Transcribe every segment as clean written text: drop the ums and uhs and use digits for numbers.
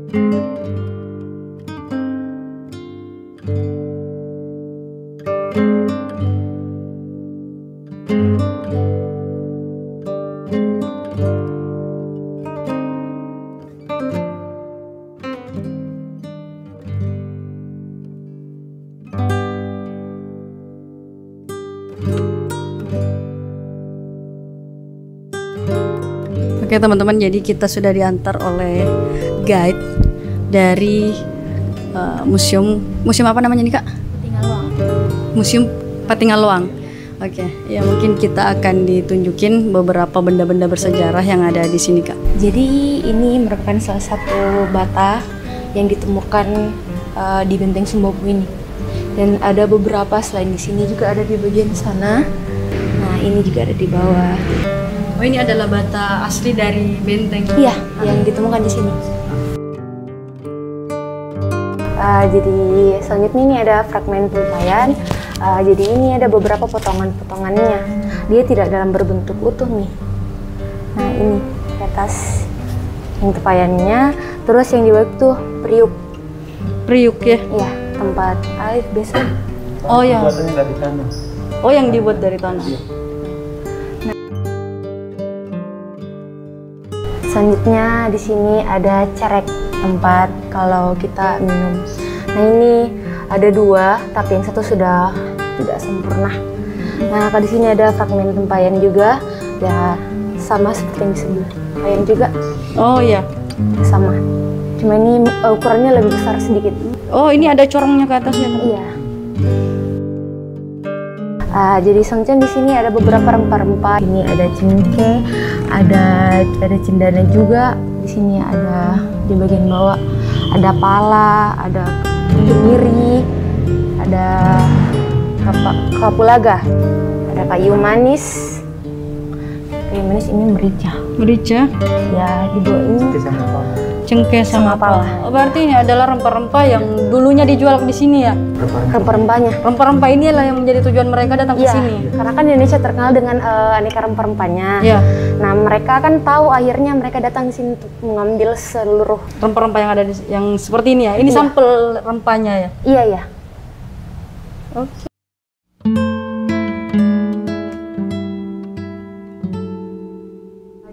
Oke teman-teman, jadi kita sudah diantar oleh guide dari museum apa namanya nih Kak? Patinggaluang. Museum Patinggaluang. Oke, ya mungkin kita akan ditunjukin beberapa benda-benda bersejarah yang ada di sini Kak. Jadi ini merupakan salah satu bata yang ditemukan di Benteng Sumbawa ini. Dan ada beberapa selain di sini juga ada di bagian sana. Nah ini juga ada di bawah. Oh ini adalah bata asli dari benteng? Iya, yang ditemukan di sini. Jadi selanjutnya ini ada fragmen tempayan. Jadi ini ada beberapa potongan-potongannya. Dia tidak dalam berbentuk utuh nih. Nah ini di atas yang tempayannya. Terus yang di bawah itu periuk. Periuk ya? Iya, tempat air biasa. Oh ya. Dari tanah. Oh yang dibuat dari tanah. Selanjutnya di sini ada cerek, tempat kalau kita minum. Nah ini ada dua, tapi yang satu sudah tidak sempurna. Nah kalau di sini ada fragmen tempayan juga, ya sama seperti yang di sebelah. Tempayan juga. Oh ya. Sama. Cuma ini ukurannya lebih besar sedikit. Oh ini ada corongnya ke atas ya Kak? Iya. Jadi selanjutnya di sini ada beberapa rempah-rempah. Ini ada cengkeh, ada cendana juga. Di sini ada di bagian bawah ada pala, ada kemiri, ada kapulaga, ada kayu manis. Kayu manis ini merica. Merica? Ya di bawah ini Cengkeh sama pala. Oh, berarti ini adalah rempah-rempah yang dulunya dijual di sini ya? Rempah-rempahnya. Rempah-rempah inilah yang menjadi tujuan mereka datang ke sini. Karena kan Indonesia terkenal dengan aneka rempah-rempahnya. Iya. Nah, mereka kan tahu akhirnya mereka datang ke sini untuk mengambil seluruh rempah-rempah yang ada yang seperti ini ya. Ini sampel rempahnya ya. Iya, iya. Oke.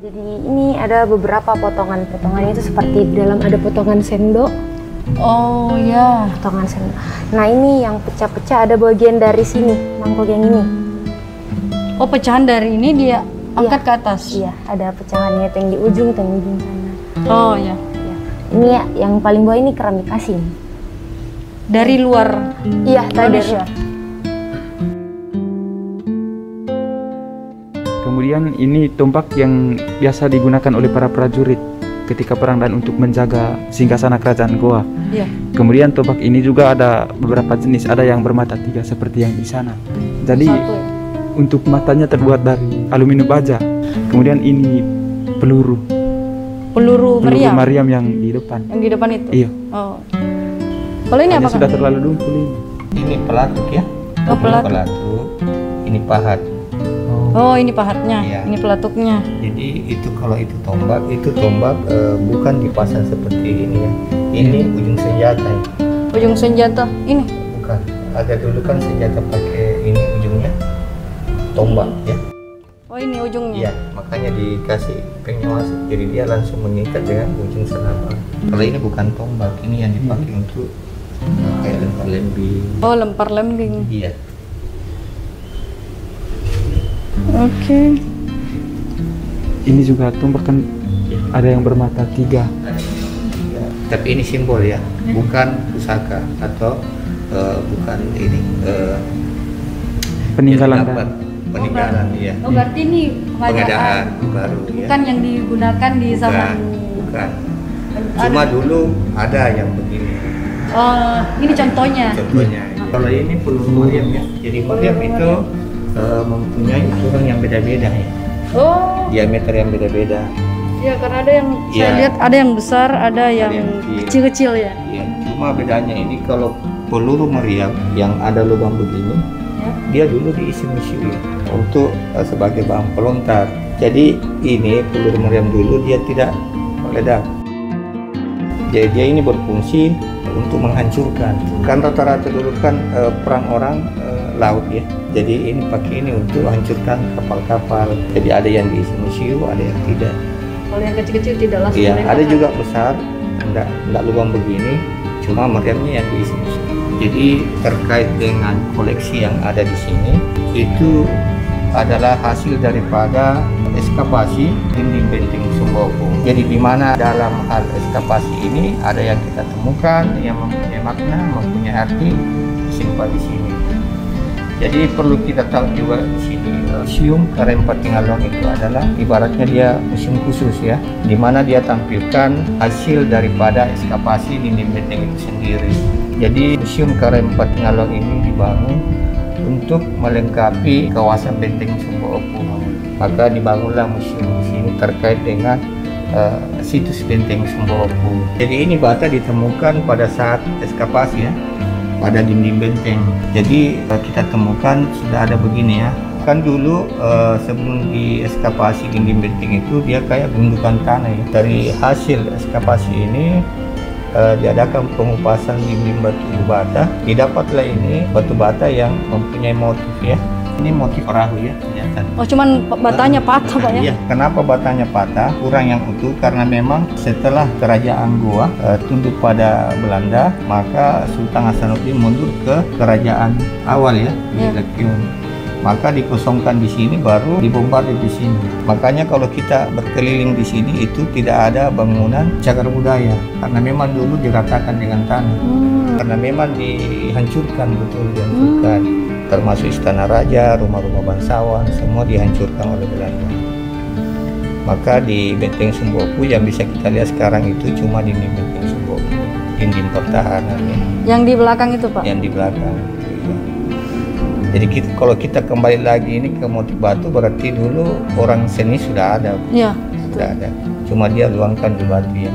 Jadi ini ada beberapa potongan-potongan itu seperti di dalam ada potongan sendok. Oh ya. Potongan sendok. Nah ini yang pecah-pecah ada bagian dari sini, mangkok yang ini. Oh pecahan dari ini dia angkat ke atas? Iya, ada pecahannya itu yang di ujung, itu yang di ujung sana. Oh ya. Ini ya, yang paling bawah ini keramik asing. Dari luar? Iya, dari luar. Kemudian ini tombak yang biasa digunakan oleh para prajurit ketika perang dan untuk menjaga singgasana kerajaan Goa. Iya. Kemudian tombak ini juga ada beberapa jenis, ada yang bermata 3 seperti yang di sana. Jadi untuk matanya terbuat dari aluminium baja. Kemudian ini peluru. Peluru meriam yang di depan. Yang di depan itu? Iya. Oh. Kalau ini apa? Sudah terlalu lumpur ini. Ini pelatuk ya. Oh, pelatuk. Ini pahat. Oh, ini pahatnya. Iya. Ini pelatuknya. Jadi itu kalau itu tombak bukan dipasang seperti ini ya. Ini ujung senjata ya. Ujung senjata ini? Bukan. Ada dulu kan senjata pakai ini ujungnya tombak ya. Oh, ini ujungnya. Iya, makanya dikasih penyawas. Jadi dia langsung mengikat dengan ujung senapan. Kalau ini bukan tombak, ini yang dipakai untuk kayak lempar lembing. Oh, lempar lembing. Iya. Oke. Ini juga tombak kan ada yang bermata 3. Ya, tapi ini simbol ya, bukan pusaka atau bukan ini peninggalan. Peninggalan ya. Oh, berarti ini pengadaan baru bukan ya. yang digunakan di zaman. Bukan. Cuma dulu ada yang begini. Oh, ini contohnya. Contohnya. Kalau ini peluru meriam ya. Jadi meriam itu mempunyai ukuran yang beda-beda ya. Oh. Diameter yang beda-beda. Ya, karena ada yang saya lihat ada yang besar, ada yang kecil-kecil ya. Iya. Cuma bedanya ini kalau peluru meriam yang ada lubang begini, dia dulu diisi mesiu untuk sebagai bahan pelontar. Jadi ini peluru meriam dulu dia tidak meledak. Jadi dia ini berfungsi untuk menghancurkan. Kan rata-rata dulu kan perang orang laut ya. Jadi ini pakai ini untuk hancurkan kapal-kapal. Jadi ada yang diisi museum, ada yang tidak. Kalau yang kecil-kecil tidak langsung Iya, menembak. ada juga besar, enggak lubang begini, cuma meriamnya yang diisi museum. Jadi terkait dengan koleksi yang ada di sini, itu adalah hasil daripada ekskavasi dinding benteng Sumbawa. Jadi di mana dalam hal ekskavasi ini ada yang kita temukan yang mempunyai makna, mempunyai arti, disimpan di sini. Jadi perlu kita tahu juga di sini Museum Karempa Tingalong itu adalah ibaratnya dia museum khusus ya, di mana dia tampilkan hasil daripada ekskavasi dinding benteng itu sendiri. Jadi Museum Karempa Tingalong ini dibangun untuk melengkapi kawasan benteng Sumbawa. Maka dibangunlah museum di sini terkait dengan situs benteng Sumbawa. Jadi ini bata ditemukan pada saat ekskavasi ya, pada dinding benteng. Jadi kita temukan sudah ada begini ya. Kan dulu sebelum di ekskavasi dinding benteng itu dia kayak gundukan tanah ya. Dari hasil ekskavasi ini diadakan pengupasan dinding batu bata. Didapatlah ini batu bata yang mempunyai motif ya. Ini motif perahu ya ternyata. Oh, cuman batanya patah Pak ya? Iya, kenapa batanya patah? Kurang yang utuh karena memang setelah kerajaan Goa tunduk pada Belanda, maka Sultan Hasanuddin mundur ke kerajaan awal ya di Lekiun. Maka dikosongkan di sini, baru dibombardir di sini. Makanya kalau kita berkeliling di sini itu tidak ada bangunan cagar budaya karena memang dulu diratakan dengan tanah. Karena memang dihancurkan, betul dihancurkan. Termasuk istana raja, rumah-rumah bangsawan, semua dihancurkan oleh Belanda. Maka di benteng Sumbawa yang bisa kita lihat sekarang itu cuma dinding benteng Sumbawa, dinding pertahanan ya. Yang di belakang itu Pak? Yang di belakang. Jadi kalau kita kembali lagi ini ke motif batu, berarti dulu orang seni sudah ada. Iya. Sudah ada. Cuma dia luangkan di batu ya.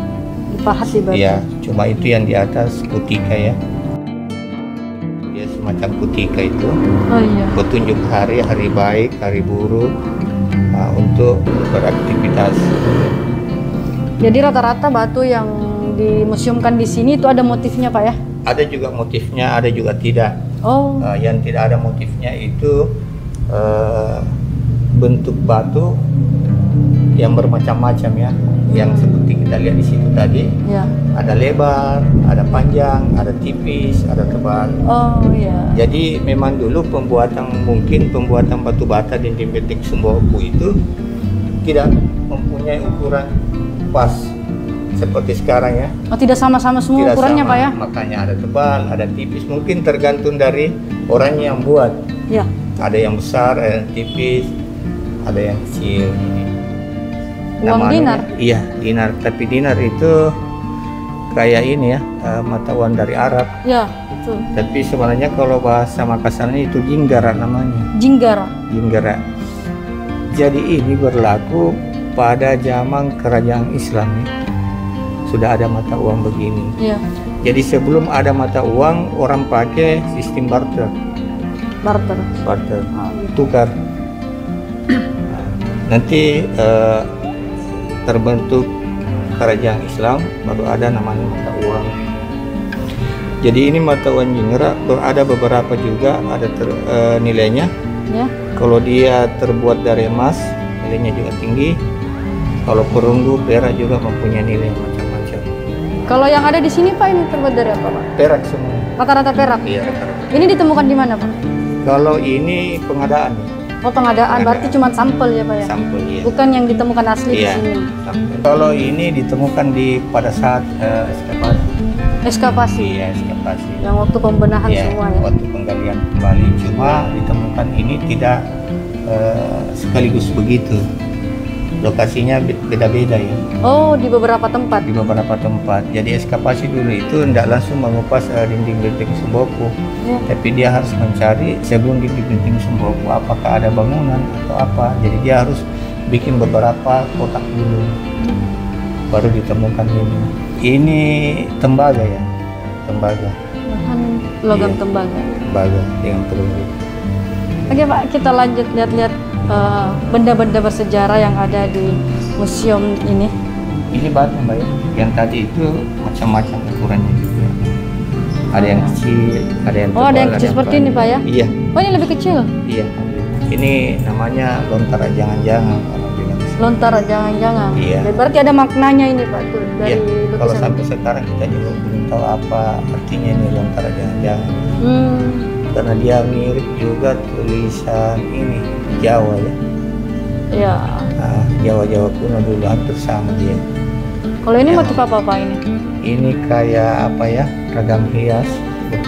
Dipahat di batu. Iya, cuma itu yang di atas kutika ya. Dia semacam kutika itu. Oh iya. Petunjuk hari baik, hari buruk untuk beraktivitas. Jadi rata-rata batu yang dimuseumkan di sini itu ada motifnya Pak ya? Ada juga motifnya, ada juga tidak. Oh. Yang tidak ada motifnya itu bentuk batu yang bermacam-macam ya, yang seperti kita lihat di situ tadi. Ya. Ada lebar, ada panjang, ada tipis, ada tebal. Oh iya. Jadi memang dulu pembuatan batu bata dinding benteng Sumbawa itu tidak mempunyai ukuran pas seperti sekarang ya. Oh, tidak sama-sama semua Tidak ukurannya sama, Pak ya? Makanya ada tebal, ada tipis, mungkin tergantung dari orang yang buat. Ya. Ada yang besar, ada yang tipis, ada yang kecil. Uang dinar? Iya, dinar. Tapi dinar itu kayak ini ya, mata uang dari Arab. Ya, betul. Tapi sebenarnya kalau bahasa Makassarnya itu jinggara namanya. Jinggara. Jinggara. Jadi ini berlaku pada zaman kerajaan Islam ya. Sudah ada mata uang begini. Iya. Jadi sebelum ada mata uang, orang pakai sistem barter. Barter. Barter, tukar. Nanti terbentuk kerajaan Islam, baru ada namanya mata uang. Jadi ini mata uang jinggara, ada beberapa juga ada nilainya. Ya. Kalau dia terbuat dari emas, nilainya juga tinggi. Kalau perunggu, perak juga mempunyai nilai macam-macam. Kalau yang ada di sini Pak ini terbuat dari apa Pak? Perak semua. Rata-rata perak. Iya, rata-rata. Ini ditemukan di mana Pak? Kalau ini pengadaan, Oh pengadaan, berarti cuma sampel ya Pak ya? sampel ya. Bukan yang ditemukan asli di Iya, sini. sampel. Kalau ini ditemukan pada saat ekskavasi. Ekskavasi. Iya, ekskavasi. Yang waktu pembenahan Iya, semua ya. waktu penggalian kembali. Cuma ditemukan ini tidak sekaligus begitu. Lokasinya beda-beda ya. Oh, di beberapa tempat. Di beberapa tempat. Jadi ekskavasi dulu itu tidak langsung mengupas dinding benteng Sumbawa, Ya. tapi dia harus mencari sebelum dinding benteng Sumbawa apakah ada bangunan atau apa. Jadi dia harus bikin beberapa kotak dulu, baru ditemukan ini. Ini tembaga ya, tembaga. Bahan logam Iya. tembaga. Tembaga dengan perunggu. Oke Pak, kita lanjut lihat-lihat benda-benda bersejarah yang ada di museum ini. Ini batu Mbak ya. Yang tadi itu macam-macam ukurannya juga. Ada yang kecil, ada yang tebal, ada yang kecil seperti ini Pak ya? Iya. Oh ini lebih kecil? Iya. Ini namanya lontar jangan-jangan. Orang bilang. Lontar jangan-jangan. Iya. Berarti ada maknanya ini Pak tuh dari Iya. lukisan. Kalau sampai sekarang kita juga belum tahu apa artinya ini lontar jangan-jangan. Karena dia mirip juga tulisan ini Jawa ya. Iya. Nah, Jawa-Jawa kuno dulu hampir sama dia. Kalau ini Ya. motif apa Pak ini? Ini kayak apa ya? Ragam hias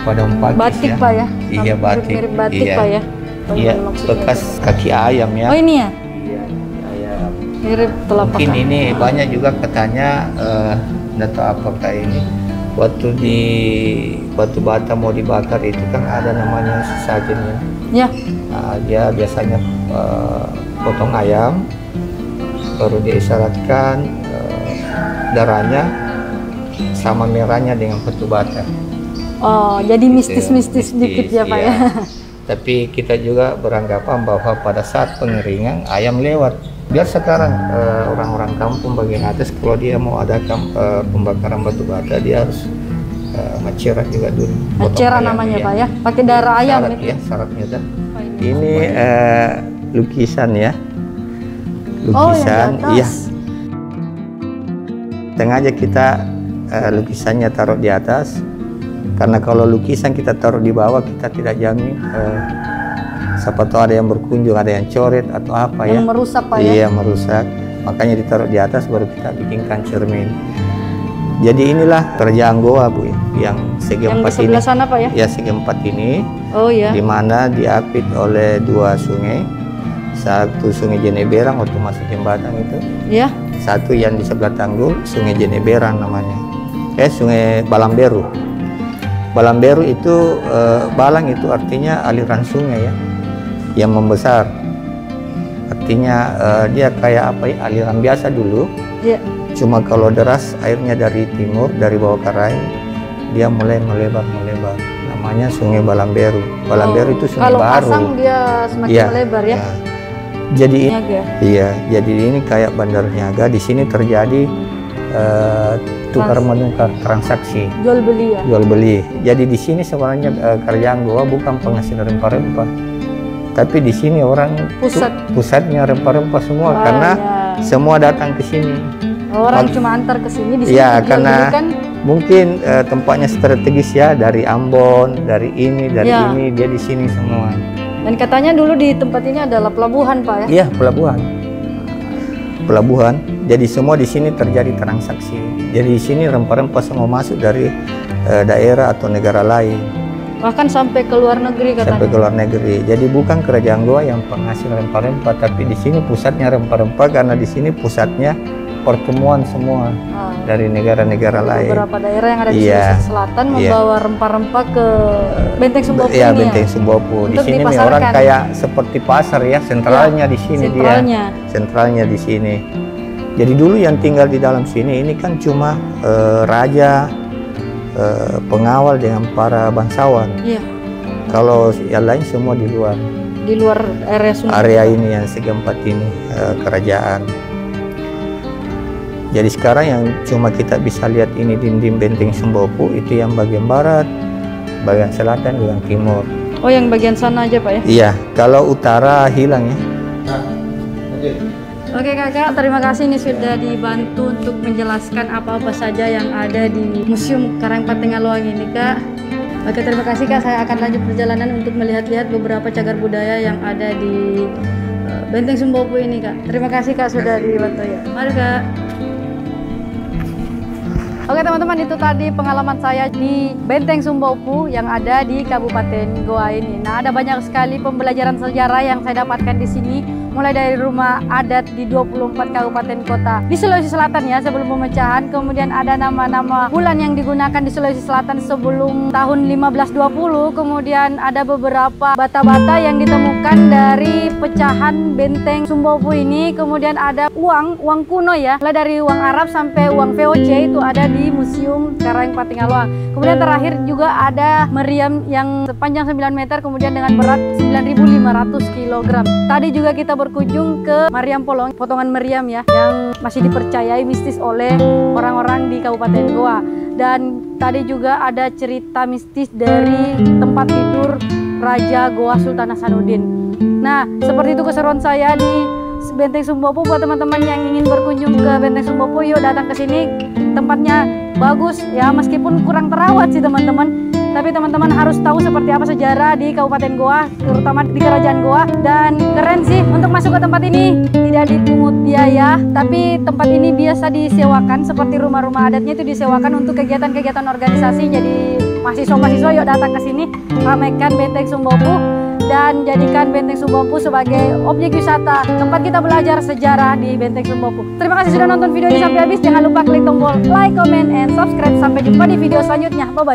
pada pakis Batik ya. Pak ya? Iya, batik. Mirip batik Iya. Pak ya? Oh, Iya, maksudnya bekas itu. kaki ayam ya. Oh ini ya? Iya, ayam. Mirip telapak Mungkin kaki. ini banyak juga katanya nggak tahu apakah ini waktu di batu bata mau dibakar itu kan ada namanya sesajennya. Ya. Nah, dia biasanya potong ayam baru diisyaratkan darahnya sama merahnya dengan batu bata. Oh, jadi mistis-mistis Mistis, dikit ya Pak iya. ya? Tapi kita juga beranggapan bahwa pada saat pengeringan ayam lewat. Biar sekarang orang-orang kampung bagian atas kalau dia mau adakan pembakaran batu bata dia harus mencerat juga dulu. Potong Acera ayam, namanya iya. Pak ya? Pakai darah ayam Syarat, itu? ya, syaratnya dah. Apa ini? Ini lukisan ya. Oh, Lukisan, yang di atas. iya. Sengaja kita lukisannya taruh di atas. Karena kalau lukisan kita taruh di bawah kita tidak jamin siapa tahu ada yang berkunjung, ada yang coret atau apa Yang ya. merusak Pak ya? Iya, merusak. Makanya ditaruh di atas baru kita bikinkan cermin. Jadi inilah kerajaan Goa Bu ya, yang segi Yang di empat ini. sebelah sana Pak ya? Ya, segi empat ini Oh ya. di mana diapit oleh dua sungai. Satu sungai Jeneberang waktu masuk jembatan itu. Ya. Satu yang di sebelah tanggul sungai Jeneberang namanya. Sungai Balamberu. Balamberu itu balang itu artinya aliran sungai ya yang membesar. Artinya dia kayak apa ya, aliran biasa dulu. Ya. Cuma kalau deras airnya dari timur, dari bawah Karai, dia mulai melebar. Namanya Sungai Balamberu. Balamberu itu sungai Kalau baru. pasang dia semakin Iya, melebar ya? iya. Jadi Niaga. iya, jadi ini kayak Bandar Niaga. Di sini terjadi tukar menukar transaksi Jual beli ya? jual beli. Jadi di sini sebenarnya kerajaan Goa bukan penghasil rempah-rempah, tapi di sini orang pusatnya rempah-rempah semua. Banyak. Karena semua datang ke sini. Orang cuma antar ke sini, di sini Ya, dijual karena belikan. mungkin tempatnya strategis ya, dari Ambon, dari ini, dari Ya. ini, dia di sini semua. Dan katanya dulu di tempat ini adalah pelabuhan Pak ya? Iya, pelabuhan. Jadi semua di sini terjadi transaksi. Jadi di sini rempah-rempah semua masuk dari daerah atau negara lain Bahkan sampai ke luar negeri katanya. sampai ke luar negeri. Jadi bukan kerajaan Goa yang penghasil rempah-rempah, tapi di sini pusatnya rempah-rempah karena di sini pusatnya pertemuan semua dari negara-negara lain. Beberapa daerah yang ada di Iya. Sulawesi Selatan membawa rempah-rempah ke Benteng Sumbawa Ya, ini Benteng Sumbawa. Di Untuk sini nih dipasarkan. orang kayak seperti pasar ya, sentralnya di sini sentralnya. dia. Sentralnya di sini. Jadi dulu yang tinggal di dalam sini ini kan cuma raja, pengawal dengan para bangsawan. Iya. Kalau yang lain semua di luar. Di luar area sungai. Area ini yang segi empat ini kerajaan. Jadi sekarang yang cuma kita bisa lihat ini dinding Benteng Sumbawa itu yang bagian barat, bagian selatan, bagian timur. Oh, yang bagian sana aja Pak ya? Iya, kalau utara hilang ya. Oke Kakak, terima kasih nih sudah dibantu untuk menjelaskan apa-apa saja yang ada di Museum Karangpateng Aloang ini Kak. Oke, terima kasih Kak. Saya akan lanjut perjalanan untuk melihat-lihat beberapa cagar budaya yang ada di Benteng Sumbawa ini Kak. Terima kasih Kak sudah dibantu ya. Mari Kak. Oke teman-teman, itu tadi pengalaman saya di Benteng Sumbawa yang ada di Kabupaten Goa ini. Nah, ada banyak sekali pembelajaran sejarah yang saya dapatkan di sini, mulai dari rumah adat di 24 kabupaten kota di Sulawesi Selatan ya sebelum pemecahan. Kemudian ada nama-nama bulan yang digunakan di Sulawesi Selatan sebelum tahun 1520. Kemudian ada beberapa bata-bata yang ditemukan dari pecahan Benteng Sumbawa ini. Kemudian ada uang kuno ya, mulai dari uang Arab sampai uang VOC itu ada di Museum Karangpateng Aloang. Kemudian terakhir juga ada meriam yang sepanjang 9 meter kemudian dengan berat 9.500 kg. Tadi juga kita berkunjung ke Mariam Polong, potongan meriam ya, yang masih dipercayai mistis oleh orang-orang di Kabupaten Goa. Dan tadi juga ada cerita mistis dari tempat tidur Raja Goa Sultan Hasanuddin. Nah, seperti itu keseruan saya di Benteng Sumbawa. Buat teman-teman yang ingin berkunjung ke Benteng Sumbawa, yuk datang ke sini. Tempatnya bagus ya, meskipun kurang terawat sih teman-teman. Tapi teman-teman harus tahu seperti apa sejarah di Kabupaten Goa, terutama di Kerajaan Goa. Dan keren sih, untuk masuk ke tempat ini tidak dipungut biaya, tapi tempat ini biasa disewakan, seperti rumah-rumah adatnya itu disewakan untuk kegiatan-kegiatan organisasi. Jadi mahasiswa-mahasiswa yuk datang ke sini, ramaikan Benteng Sumbawa dan jadikan Benteng Sumbawa sebagai objek wisata, tempat kita belajar sejarah di Benteng Sumbawa. Terima kasih sudah nonton video ini sampai habis. Jangan lupa klik tombol like, comment, and subscribe. Sampai jumpa di video selanjutnya. Bye-bye.